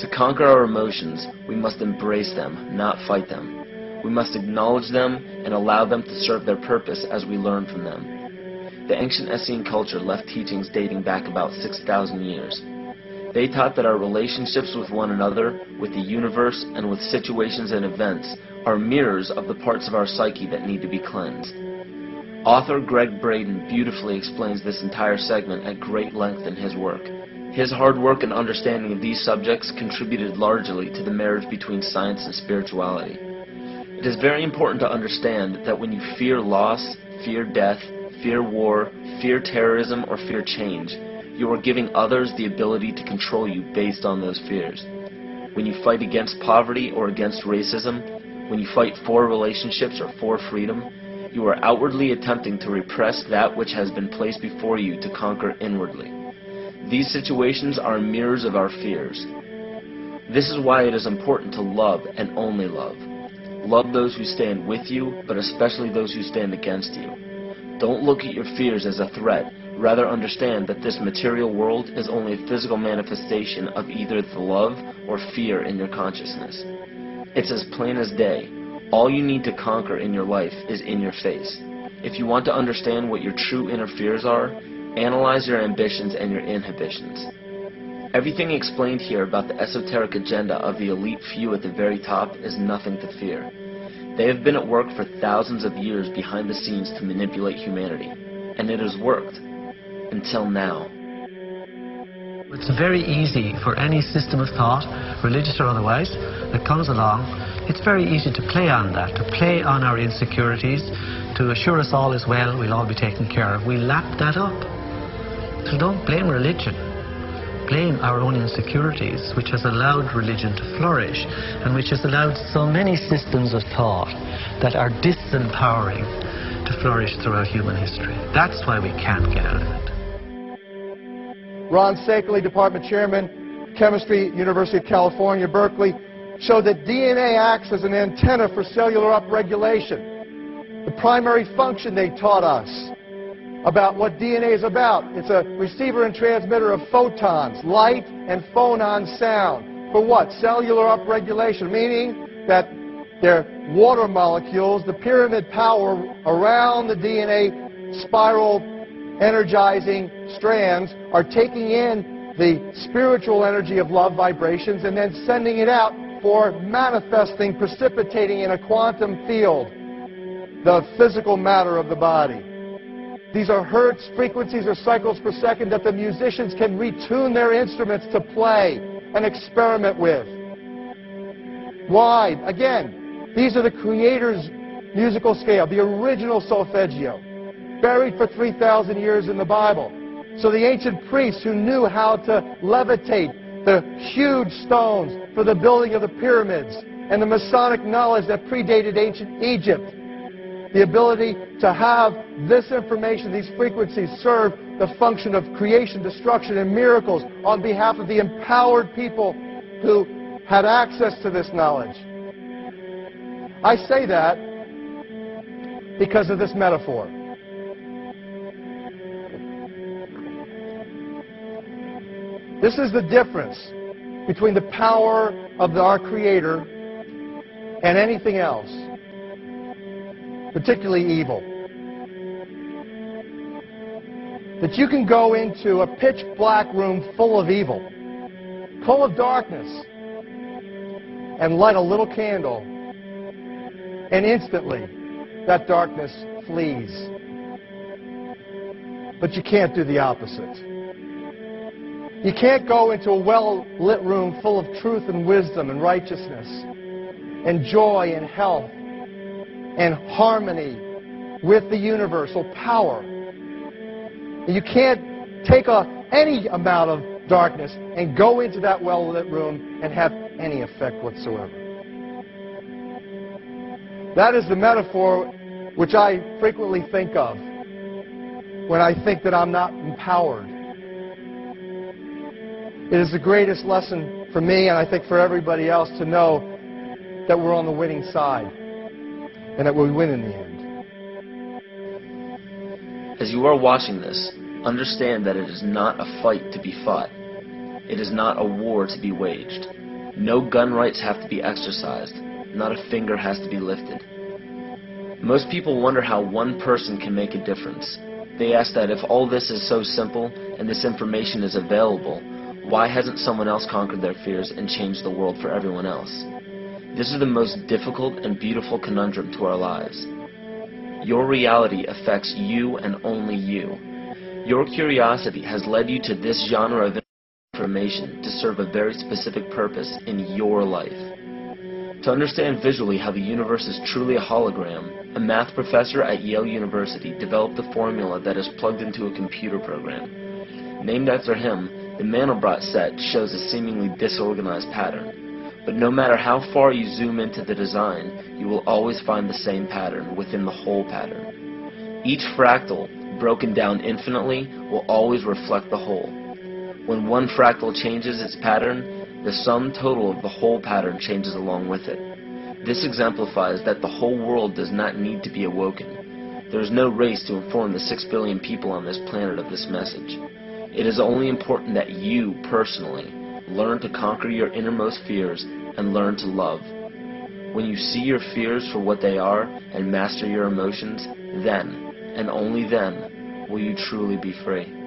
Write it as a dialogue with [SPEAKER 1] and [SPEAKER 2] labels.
[SPEAKER 1] To conquer our emotions, we must embrace them, not fight them. We must acknowledge them and allow them to serve their purpose as we learn from them. The ancient Essene culture left teachings dating back about 6,000 years. They taught that our relationships with one another, with the universe, and with situations and events are mirrors of the parts of our psyche that need to be cleansed. Author Greg Braden beautifully explains this entire segment at great length in his work. His hard work and understanding of these subjects contributed largely to the marriage between science and spirituality. It is very important to understand that when you fear loss, fear death, fear war, fear terrorism, or fear change, you are giving others the ability to control you based on those fears. When you fight against poverty or against racism, when you fight for relationships or for freedom, you are outwardly attempting to repress that which has been placed before you to conquer inwardly. These situations are mirrors of our fears. This is why it is important to love and only love. Love those who stand with you, but especially those who stand against you. Don't look at your fears as a threat. Rather understand that this material world is only a physical manifestation of either the love or fear in your consciousness. It's as plain as day. All you need to conquer in your life is in your face. If you want to understand what your true inner fears are, analyze your ambitions and your inhibitions. Everything explained here about the esoteric agenda of the elite few at the very top is nothing to fear. They have been at work for thousands of years behind the scenes to manipulate humanity, and it has worked. Until now.
[SPEAKER 2] It's very easy for any system of thought, religious or otherwise, that comes along. It's very easy to play on that, to play on our insecurities, to assure us all is well, we'll all be taken care of. We lap that up. So don't blame religion. Blame our own insecurities, which has allowed religion to flourish, and which has allowed so many systems of thought that are disempowering to flourish throughout human history. That's why we can't get out of it.
[SPEAKER 3] Ron Sakerly, Department Chairman, Chemistry, University of California, Berkeley, showed that DNA acts as an antenna for cellular upregulation. The primary function they taught us about what DNA is about. It's a receiver and transmitter of photons, light, and phonon sound. For what? Cellular upregulation, meaning that their water molecules, the pyramid power around the DNA spiral energizing strands, are taking in the spiritual energy of love vibrations and then sending it out for manifesting, precipitating in a quantum field, the physical matter of the body. These are hertz, frequencies, or cycles per second that the musicians can retune their instruments to play and experiment with. Why? Again, these are the Creator's musical scale, the original solfeggio, buried for 3,000 years in the Bible. So the ancient priests who knew how to levitate the huge stones for the building of the pyramids, and the Masonic knowledge that predated ancient Egypt, the ability to have this information, these frequencies, serve the function of creation, destruction, and miracles on behalf of the empowered people who had access to this knowledge. I say that because of this metaphor. This is the difference between the power of our Creator and anything else, particularly evil. That you can go into a pitch black room full of evil, full of darkness, and light a little candle, and instantly that darkness flees. But you can't do the opposite. You can't go into a well-lit room full of truth and wisdom and righteousness and joy and health and harmony with the universal power. You can't take any amount of darkness and go into that well-lit room and have any effect whatsoever. That is the metaphor which I frequently think of when I think that I'm not empowered. It is the greatest lesson for me, and I think for everybody else, to know that we're on the winning side and that we win in the end.
[SPEAKER 1] As you are watching this, understand that it is not a fight to be fought. It is not a war to be waged. No gun rights have to be exercised. Not a finger has to be lifted. Most people wonder how one person can make a difference. They ask that if all this is so simple and this information is available, why hasn't someone else conquered their fears and changed the world for everyone else? This is the most difficult and beautiful conundrum to our lives. Your reality affects you and only you. Your curiosity has led you to this genre of information to serve a very specific purpose in your life. To understand visually how the universe is truly a hologram, a math professor at Yale University developed a formula that is plugged into a computer program. Named after him, the Mandelbrot set shows a seemingly disorganized pattern. But no matter how far you zoom into the design, you will always find the same pattern within the whole pattern. Each fractal, broken down infinitely, will always reflect the whole. When one fractal changes its pattern, the sum total of the whole pattern changes along with it. This exemplifies that the whole world does not need to be awoken. There is no race to inform the 6 billion people on this planet of this message. It is only important that you, personally, learn to conquer your innermost fears and learn to love. When you see your fears for what they are and master your emotions, then, and only then, will you truly be free.